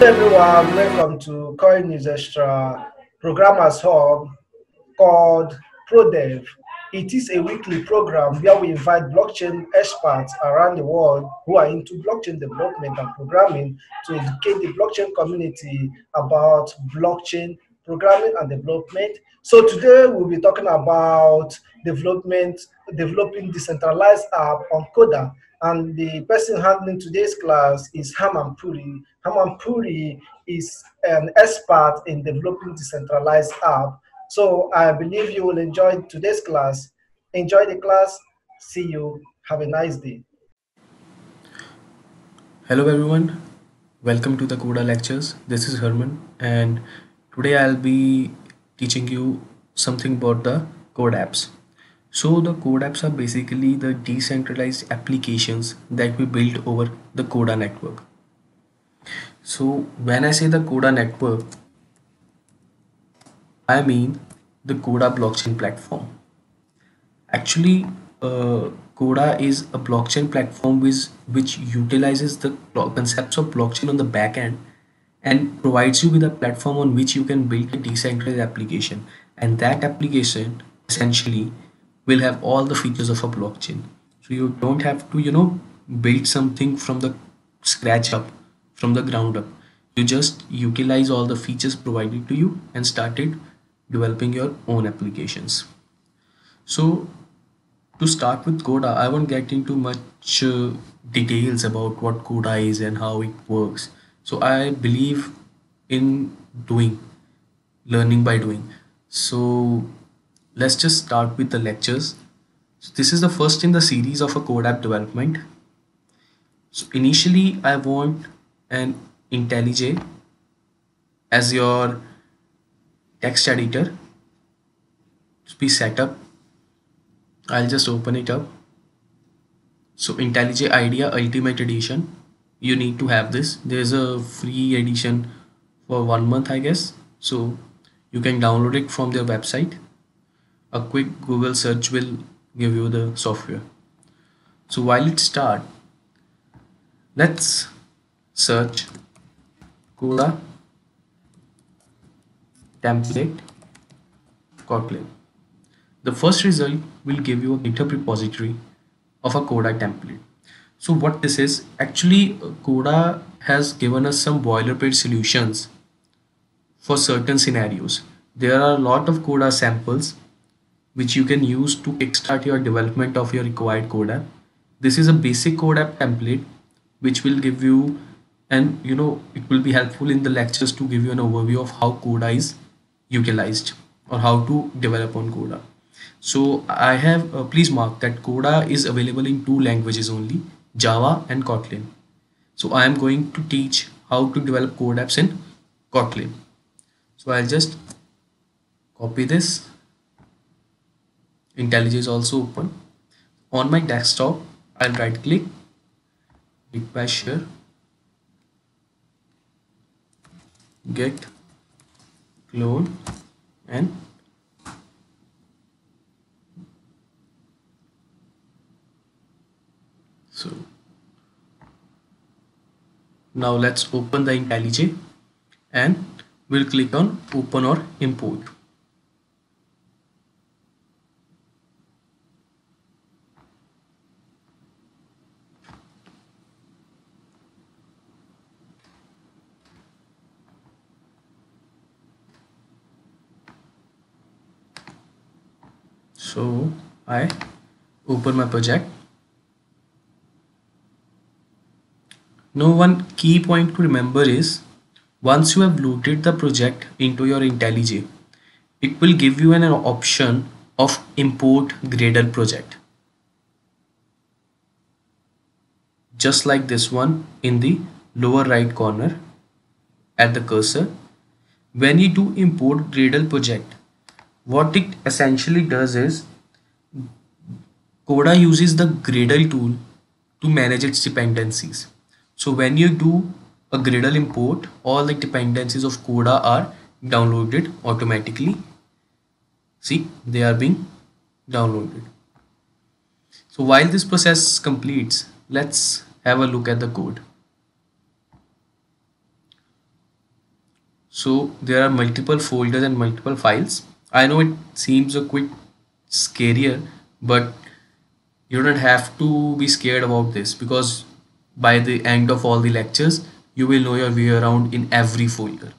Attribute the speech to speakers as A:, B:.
A: Everyone, welcome to Coin News Extra Programmers Hub called ProDev. It is a weekly program where we invite blockchain experts around the world who are into blockchain development and programming to educate the blockchain community about blockchain programming and development. So today we'll be talking about developing decentralized app on Coda. And the person handling today's class is Haman Puri. Haman Puri is an expert in developing decentralized app. So I believe you will enjoy today's class. Enjoy the class. See you. Have a nice day.
B: Hello everyone, welcome to the Coda lectures. This is Herman and today I'll be teaching you something about the code apps. So the code apps are basically the decentralized applications that we build over the Coda network. So when I say the Coda network, I mean the Coda blockchain platform. Actually, Coda is a blockchain platform which utilizes the concepts of blockchain on the back end and provides you with a platform on which you can build a decentralized application. And that application essentially will have all the features of a blockchain. So you don't have to, build something from the scratch up, from the ground up. You just utilize all the features provided to you and started developing your own applications. So to start with Coda, I won't get into much details about what Coda is and how it works. So I believe in doing, learning by doing. So let's just start with the lectures. So this is the first in the series of a code app development. So initially I want an IntelliJ as your text editor to be set up. I'll just open it up. So IntelliJ IDEA Ultimate Edition, you need to have this. There's a free edition for 1 month, I guess. So you can download it from their website. A quick Google search will give you the software. So while it start, let's search Coda template Kotlin. The first result will give you a GitHub repository of a Coda template. So what this is, actually Coda has given us some boilerplate solutions for certain scenarios. There are a lot of Coda samples which you can use to kickstart your development of your required code app. This is a basic code app template which will give you, and it will be helpful in the lectures to give you an overview of how Coda is utilized or how to develop on Coda. So I have, please mark that Coda is available in two languages only, Java and Kotlin. So I am going to teach how to develop code apps in Kotlin. So I'll just copy this. IntelliJ is also open. On my desktop, I'll right click, git bash share, get clone, and so now let's open the IntelliJ and we'll click on open or import. So I open my project. Now one key point to remember is once you have loaded the project into your IntelliJ, it will give you an option of import Gradle project. Just like this one in the lower right corner at the cursor. When you do import Gradle project, what it essentially does is Coda uses the Gradle tool to manage its dependencies. So when you do a Gradle import, all the dependencies of Coda are downloaded automatically. See, they are being downloaded. So while this process completes, let's have a look at the code. So there are multiple folders and multiple files. I know it seems a quite scarier, but you don't have to be scared about this, because by the end of all the lectures you will know your way around in every folder.